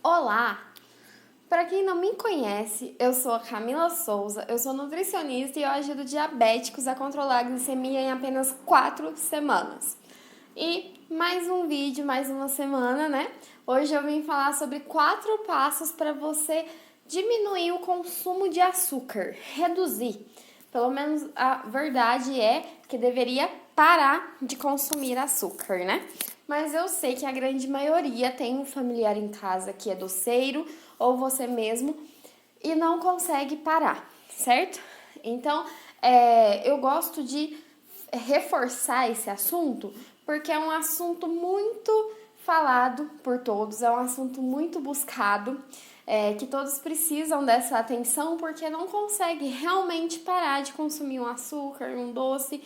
Olá! Para quem não me conhece, eu sou a Camila Souza, eu sou nutricionista e eu ajudo diabéticos a controlar a glicemia em apenas 4 semanas. E mais um vídeo, mais uma semana, né? Hoje eu vim falar sobre 4 passos para você diminuir o consumo de açúcar, reduzir. Pelo menos a verdade é que deveria parar de consumir açúcar, né? Mas eu sei que a grande maioria tem um familiar em casa que é doceiro ou você mesmo e não consegue parar, certo? Então, eu gosto de reforçar esse assunto porque é um assunto muito falado por todos, é um assunto muito buscado, que todos precisam dessa atenção porque não consegue realmente parar de consumir um açúcar, um doce,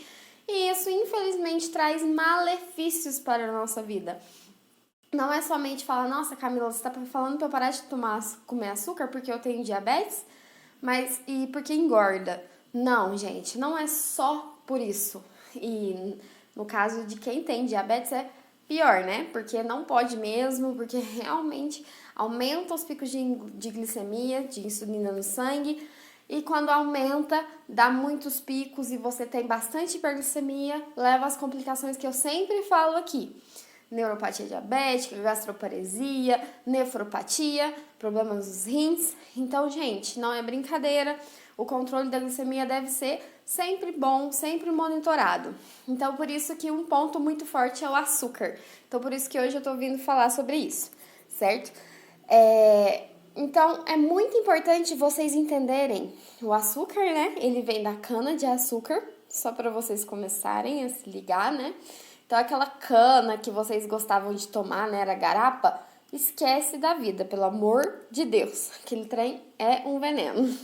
e isso infelizmente traz malefícios para a nossa vida. Não é somente falar, nossa, Camila, você está falando para eu parar de comer açúcar porque eu tenho diabetes, mas e porque engorda. Não, gente, não é só por isso. E no caso de quem tem diabetes é pior, né? Porque não pode mesmo, porque realmente aumenta os picos de glicemia, de insulina no sangue. E quando aumenta, dá muitos picos e você tem bastante hiperglicemia, leva às complicações que eu sempre falo aqui: neuropatia diabética, gastroparesia, nefropatia, problemas nos rins. Então, gente, não é brincadeira. O controle da glicemia deve ser sempre bom, sempre monitorado. Então, por isso que um ponto muito forte é o açúcar. Então, por isso que hoje eu tô vindo falar sobre isso, certo? Então, é muito importante vocês entenderem o açúcar, né? Ele vem da cana de açúcar, só para vocês começarem a se ligar, né? Então, aquela cana que vocês gostavam de tomar, né? Era garapa. Esquece da vida, pelo amor de Deus. Aquele trem é um veneno.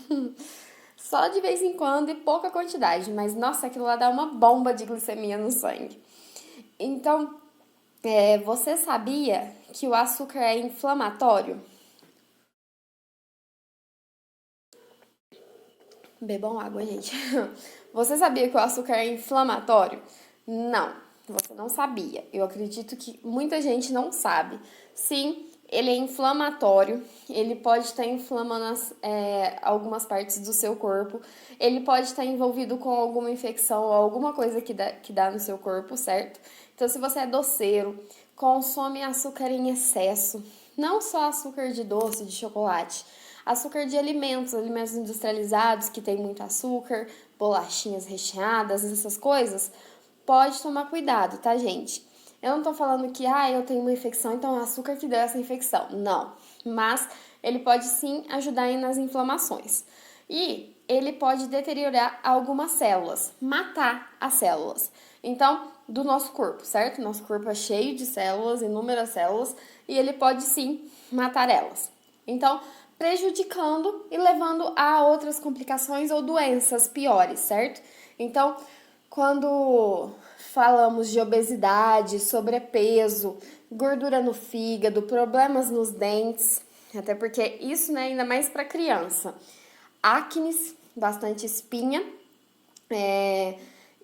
Só de vez em quando e pouca quantidade, mas nossa, aquilo lá dá uma bomba de glicemia no sangue. Então, você sabia que o açúcar é inflamatório? Bebam água, gente. Você sabia que o açúcar é inflamatório? Não, você não sabia. Eu acredito que muita gente não sabe. Sim, ele é inflamatório. Ele pode estar inflamando algumas partes do seu corpo. Ele pode estar envolvido com alguma infecção ou alguma coisa que dá no seu corpo, certo? Então, se você é doceiro, consome açúcar em excesso, não só açúcar de doce, de chocolate, açúcar de alimentos industrializados que tem muito açúcar, bolachinhas recheadas, essas coisas, pode tomar cuidado, tá, gente? Eu não tô falando que, eu tenho uma infecção, então é o açúcar que deu essa infecção. Não. Mas ele pode sim ajudar nas inflamações. E ele pode deteriorar algumas células, matar as células. Então, do nosso corpo, certo? Nosso corpo é cheio de células, inúmeras células, e ele pode sim matar elas. Então, prejudicando e levando a outras complicações ou doenças piores, certo? Então, quando falamos de obesidade, sobrepeso, gordura no fígado, problemas nos dentes, até porque isso, né, ainda mais para criança, acnes, bastante espinha,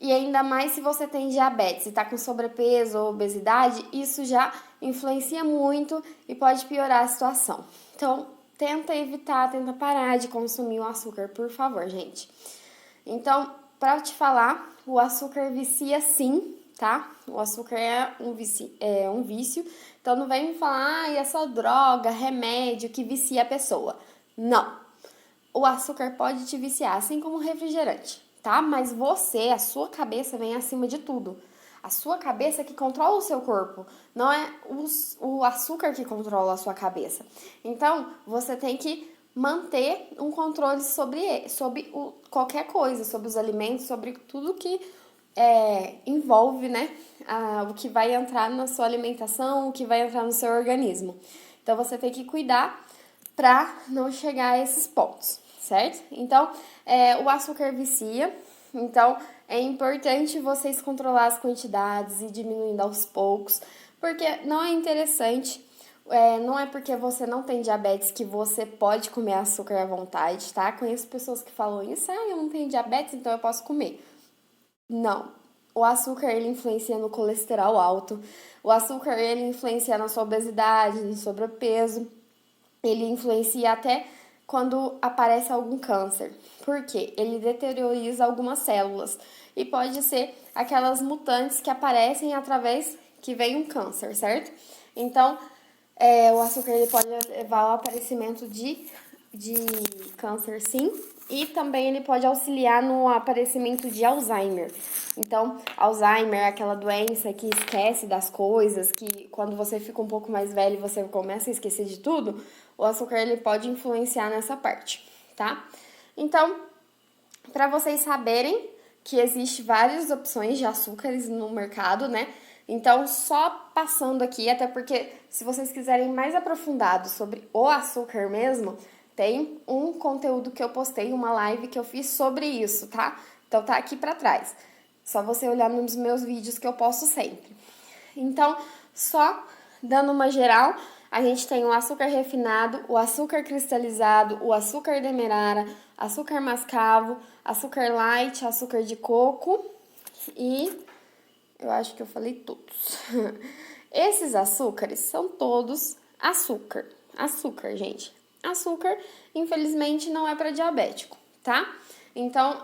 e ainda mais se você tem diabetes e está com sobrepeso ou obesidade, isso já influencia muito e pode piorar a situação. Então, tenta evitar, tenta parar de consumir o açúcar, por favor, gente. Então, para te falar, o açúcar vicia sim, tá? O açúcar é um vício. Então, não vem me falar, é só droga, remédio que vicia a pessoa. Não. O açúcar pode te viciar, assim como o refrigerante, tá? Mas você, a sua cabeça vem acima de tudo. A sua cabeça é que controla o seu corpo, não é o açúcar que controla a sua cabeça. Então, você tem que manter um controle sobre qualquer coisa, sobre os alimentos, sobre tudo que envolve, né, o que vai entrar na sua alimentação, o que vai entrar no seu organismo. Então, você tem que cuidar para não chegar a esses pontos, certo? Então, o açúcar vicia, então é importante vocês controlar as quantidades e diminuindo aos poucos, porque não é interessante, não é porque você não tem diabetes que você pode comer açúcar à vontade, tá? Conheço pessoas que falam isso, eu não tenho diabetes, então eu posso comer. Não. O açúcar, ele influencia no colesterol alto, o açúcar, ele influencia na sua obesidade, no sobrepeso. ele influencia até quando aparece algum câncer. Por quê? Ele deterioriza algumas células e pode ser aquelas mutantes que aparecem através que vem um câncer, certo? Então, o açúcar ele pode levar ao aparecimento de câncer, sim, e também ele pode auxiliar no aparecimento de Alzheimer. Então, Alzheimer é aquela doença que esquece das coisas, que quando você fica um pouco mais velho você começa a esquecer de tudo, o açúcar ele pode influenciar nessa parte, tá? Então, para vocês saberem que existe várias opções de açúcares no mercado, né? Então, só passando aqui, até porque se vocês quiserem mais aprofundado sobre o açúcar mesmo, tem um conteúdo que eu postei, uma live que eu fiz sobre isso, tá? Então, tá aqui pra trás. Só você olhar nos meus vídeos que eu posto sempre. Então, só dando uma geral, a gente tem o açúcar refinado, o açúcar cristalizado, o açúcar demerara, açúcar mascavo, açúcar light, açúcar de coco e eu acho que eu falei todos. Esses açúcares são todos açúcar. Açúcar, gente. Açúcar, infelizmente, não é para diabético, tá? Então,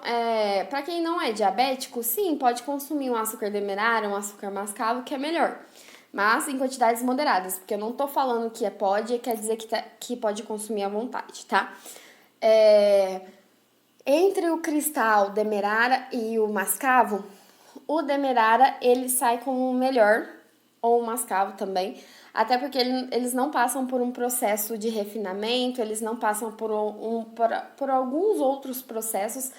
para quem não é diabético, sim, pode consumir um açúcar demerara, um açúcar mascavo, que é melhor. Mas em quantidades moderadas, porque eu não tô falando que pode, quer dizer que pode consumir à vontade, tá? Entre o cristal demerara e o mascavo, o demerara, ele sai como o melhor, ou o mascavo também, até porque eles não passam por um processo de refinamento, eles não passam por alguns outros processos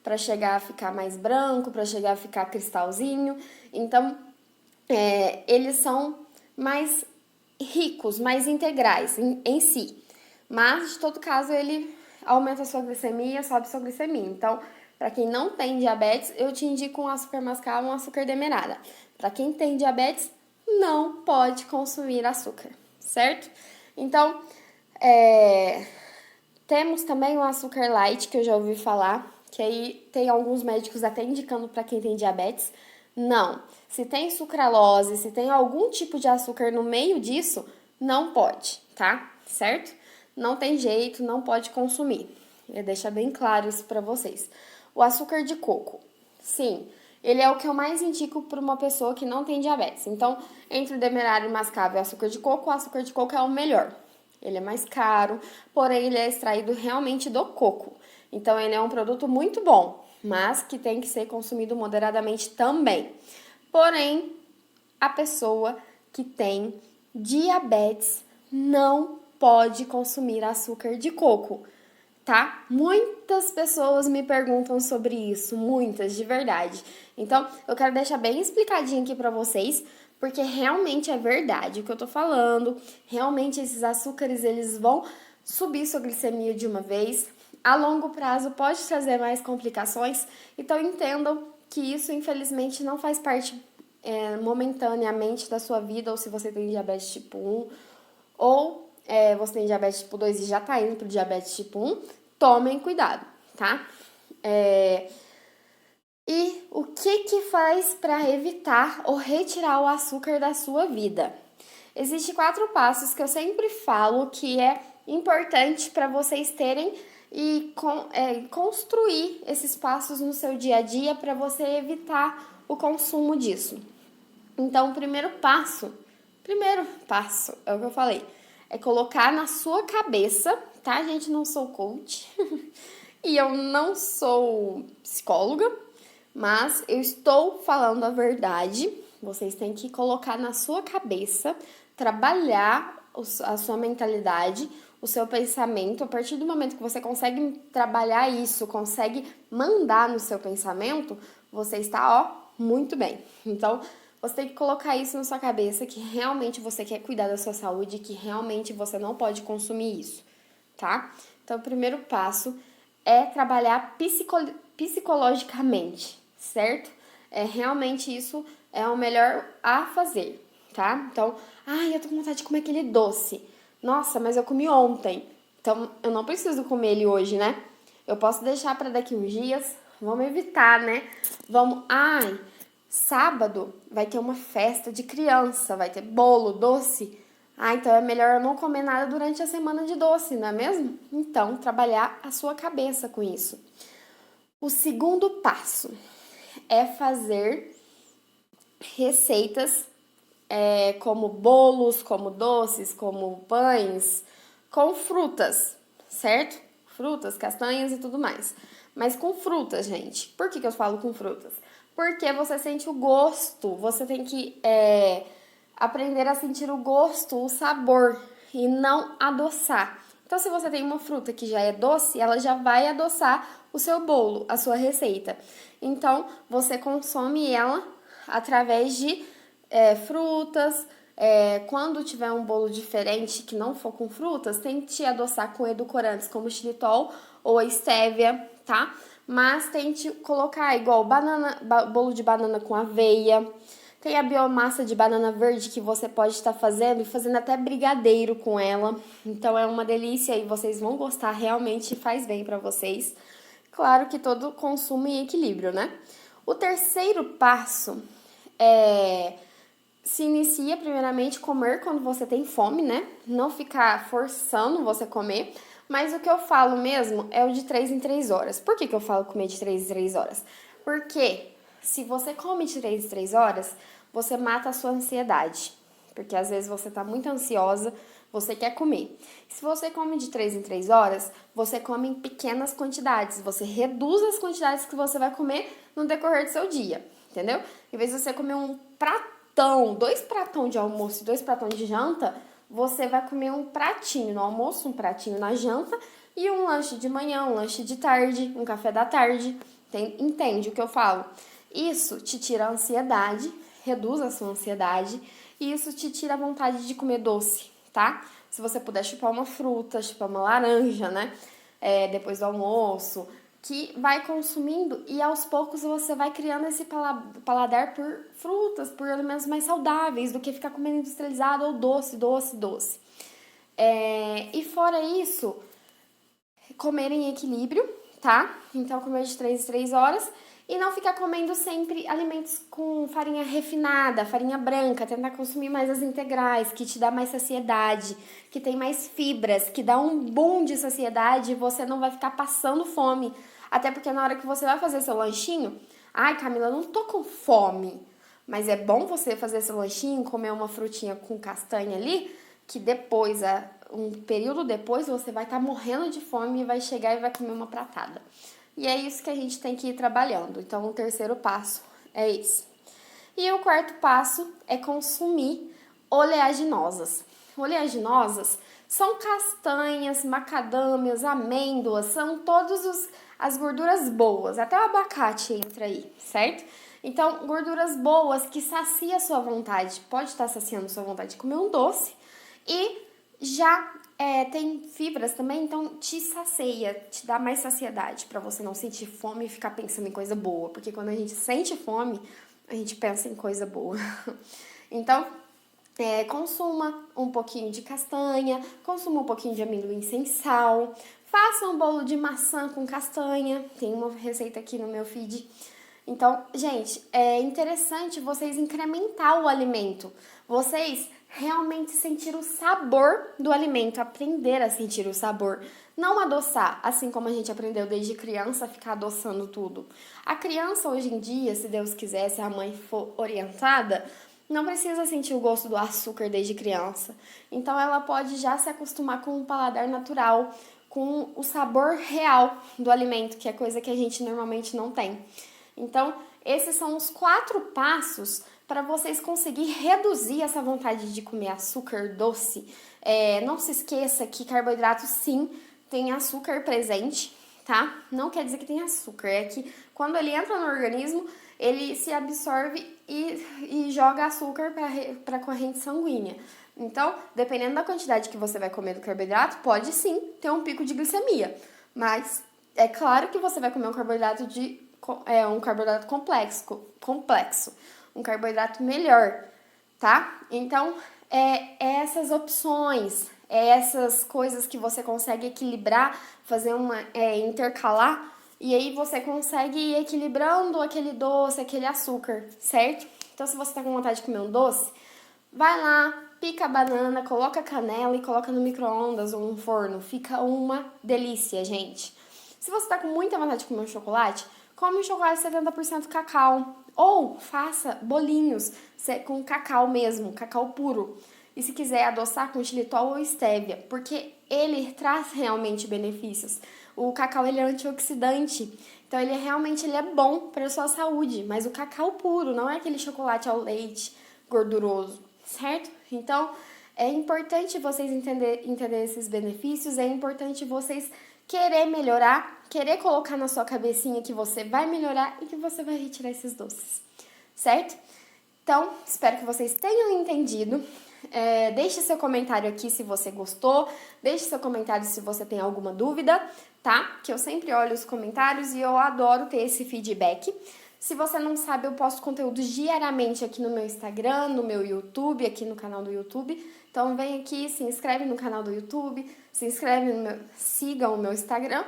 para chegar a ficar mais branco, para chegar a ficar cristalzinho. Então, eles são mais ricos, mais integrais em si. Mas, de todo caso, ele aumenta a sua glicemia, sobe a sua glicemia. Então, para quem não tem diabetes, eu te indico um açúcar mascavo, um açúcar demerara. Para quem tem diabetes, não pode consumir açúcar, certo? Então, temos também o açúcar light, que eu já ouvi falar, que aí tem alguns médicos até indicando para quem tem diabetes. Não, se tem sucralose, se tem algum tipo de açúcar no meio disso, não pode, tá? Certo? Não tem jeito, não pode consumir. Eu deixo bem claro isso para vocês. O açúcar de coco, sim, ele é o que eu mais indico para uma pessoa que não tem diabetes. Então, entre o demerara e o mascavo e o açúcar de coco é o melhor. Ele é mais caro, porém ele é extraído realmente do coco. Então, ele é um produto muito bom, mas que tem que ser consumido moderadamente também. Porém, a pessoa que tem diabetes não pode consumir açúcar de coco, tá? Muitas pessoas me perguntam sobre isso, muitas, de verdade. Então, eu quero deixar bem explicadinho aqui pra vocês, porque realmente é verdade o que eu tô falando. Realmente esses açúcares, eles vão subir sua glicemia de uma vez. A longo prazo pode trazer mais complicações. Então, entendam que isso, infelizmente, não faz parte momentaneamente da sua vida, ou se você tem diabetes tipo 1, ou você tem diabetes tipo 2 e já tá indo pro diabetes tipo 1, tomem cuidado, tá? E o que faz para evitar ou retirar o açúcar da sua vida? Existem 4 passos que eu sempre falo que é importante para vocês terem e construir esses passos no seu dia a dia para você evitar o consumo disso. Então, o primeiro passo é o que eu falei, é colocar na sua cabeça, tá, gente? Não sou coach e eu não sou psicóloga, mas eu estou falando a verdade. Vocês têm que colocar na sua cabeça, trabalhar a sua mentalidade, o seu pensamento. A partir do momento que você consegue trabalhar isso, consegue mandar no seu pensamento, você está, muito bem. Então, você tem que colocar isso na sua cabeça, que realmente você quer cuidar da sua saúde, que realmente você não pode consumir isso, tá? Então, o primeiro passo é trabalhar psicologicamente, certo? Realmente isso é o melhor a fazer, tá? Então, eu tô com vontade de comer aquele doce. Nossa, mas eu comi ontem. Então, eu não preciso comer ele hoje, né? Eu posso deixar para daqui uns dias. Vamos evitar, né? Sábado vai ter uma festa de criança, vai ter bolo, doce. Ah, então é melhor eu não comer nada durante a semana de doce, não é mesmo? Então, trabalhar a sua cabeça com isso. O segundo passo é fazer receitas como bolos, como doces, como pães, com frutas, certo? Frutas, castanhas e tudo mais. Mas com frutas, gente. Por que eu falo com frutas? Porque você sente o gosto, você tem que aprender a sentir o gosto, o sabor e não adoçar. Então, se você tem uma fruta que já é doce, ela já vai adoçar o seu bolo, a sua receita. Então, você consome ela através de frutas. Quando tiver um bolo diferente que não for com frutas, tente adoçar com edulcorantes como xilitol ou estévia, tá? Mas tente colocar igual bolo de banana com aveia. Tem a biomassa de banana verde que você pode estar fazendo e fazendo até brigadeiro com ela. Então é uma delícia e vocês vão gostar, realmente faz bem para vocês. Claro que todo consumo em equilíbrio, né? O terceiro passo se inicia primeiramente comer quando você tem fome, né? Não ficar forçando você comer. Mas o que eu falo mesmo é o de 3 em 3 horas. Por que eu falo comer de 3 em 3 horas? Porque se você come de 3 em 3 horas, você mata a sua ansiedade. Porque às vezes você tá muito ansiosa, você quer comer. Se você come de 3 em 3 horas, você come em pequenas quantidades. Você reduz as quantidades que você vai comer no decorrer do seu dia, entendeu? Em vez de você comer um pratão, 2 pratão de almoço e 2 pratão de janta, você vai comer um pratinho no almoço, um pratinho na janta e um lanche de manhã, um lanche de tarde, um café da tarde. Entende o que eu falo? Isso te tira a ansiedade, reduz a sua ansiedade e isso te tira a vontade de comer doce, tá? Se você puder chupar uma fruta, chupar uma laranja, né? Depois do almoço, que vai consumindo e aos poucos você vai criando esse paladar por frutas, por alimentos mais saudáveis do que ficar comendo industrializado ou doce, doce, doce. E fora isso, comer em equilíbrio, tá? Então, comer de 3 em 3 horas e não ficar comendo sempre alimentos com farinha refinada, farinha branca, tentar consumir mais as integrais, que te dá mais saciedade, que tem mais fibras, que dá um boom de saciedade e você não vai ficar passando fome. Até porque na hora que você vai fazer seu lanchinho, ai, Camila, não tô com fome. Mas é bom você fazer seu lanchinho, comer uma frutinha com castanha ali, que depois, um período depois, você vai estar morrendo de fome e vai chegar e vai comer uma pratada. E é isso que a gente tem que ir trabalhando. Então, o terceiro passo é esse. E o quarto passo é consumir oleaginosas. Oleaginosas são castanhas, macadâmias, amêndoas, são todas as gorduras boas. Até o abacate entra aí, certo? Então, gorduras boas que saciam a sua vontade. Pode estar saciando a sua vontade de comer um doce. E já tem fibras também, então te sacia, te dá mais saciedade para você não sentir fome e ficar pensando em coisa boa. Porque quando a gente sente fome, a gente pensa em coisa boa. Então, consuma um pouquinho de castanha, consuma um pouquinho de amendoim sem sal, faça um bolo de maçã com castanha, tem uma receita aqui no meu feed. Então, gente, é interessante vocês incrementar o alimento, vocês realmente sentir o sabor do alimento, aprender a sentir o sabor, não adoçar, assim como a gente aprendeu desde criança a ficar adoçando tudo. A criança hoje em dia, se Deus quiser, se a mãe for orientada, não precisa sentir o gosto do açúcar desde criança. Então ela pode já se acostumar com um paladar natural, com o sabor real do alimento, que é coisa que a gente normalmente não tem. Então, esses são os 4 passos para vocês conseguirem reduzir essa vontade de comer açúcar doce. Não se esqueça que carboidrato, sim, tem açúcar presente, tá? Não quer dizer que tem açúcar, é que quando ele entra no organismo, ele se absorve e joga açúcar para a corrente sanguínea. Então, dependendo da quantidade que você vai comer do carboidrato, pode sim ter um pico de glicemia. Mas é claro que você vai comer um carboidrato complexo, um carboidrato melhor, tá? Então, essas opções, essas coisas que você consegue equilibrar, fazer intercalar, e aí você consegue ir equilibrando aquele doce, aquele açúcar, certo? Então, se você tá com vontade de comer um doce, vai lá, pica a banana, coloca canela e coloca no micro-ondas ou no forno. Fica uma delícia, gente. Se você tá com muita vontade de comer um chocolate, come um chocolate 70% cacau. Ou faça bolinhos com cacau mesmo, cacau puro. E se quiser adoçar com xilitol ou estévia, porque ele traz realmente benefícios. O cacau ele é antioxidante, então ele é bom para a sua saúde, mas o cacau puro, não é aquele chocolate ao leite gorduroso, certo? Então é importante vocês entender esses benefícios, é importante vocês querer melhorar, querer colocar na sua cabecinha que você vai melhorar e que você vai retirar esses doces, certo? Então, espero que vocês tenham entendido. Deixe seu comentário aqui se você gostou, deixe seu comentário se você tem alguma dúvida, tá? Que eu sempre olho os comentários e eu adoro ter esse feedback. Se você não sabe, eu posto conteúdos diariamente aqui no meu Instagram, no meu YouTube, aqui no canal do YouTube. Então vem aqui, se inscreve no canal do YouTube, siga o meu Instagram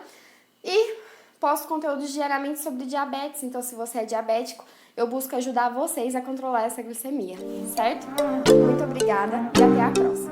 e posto conteúdos diariamente sobre diabetes. Então se você é diabético, eu busco ajudar vocês a controlar essa glicemia, certo? Muito obrigada e até a próxima!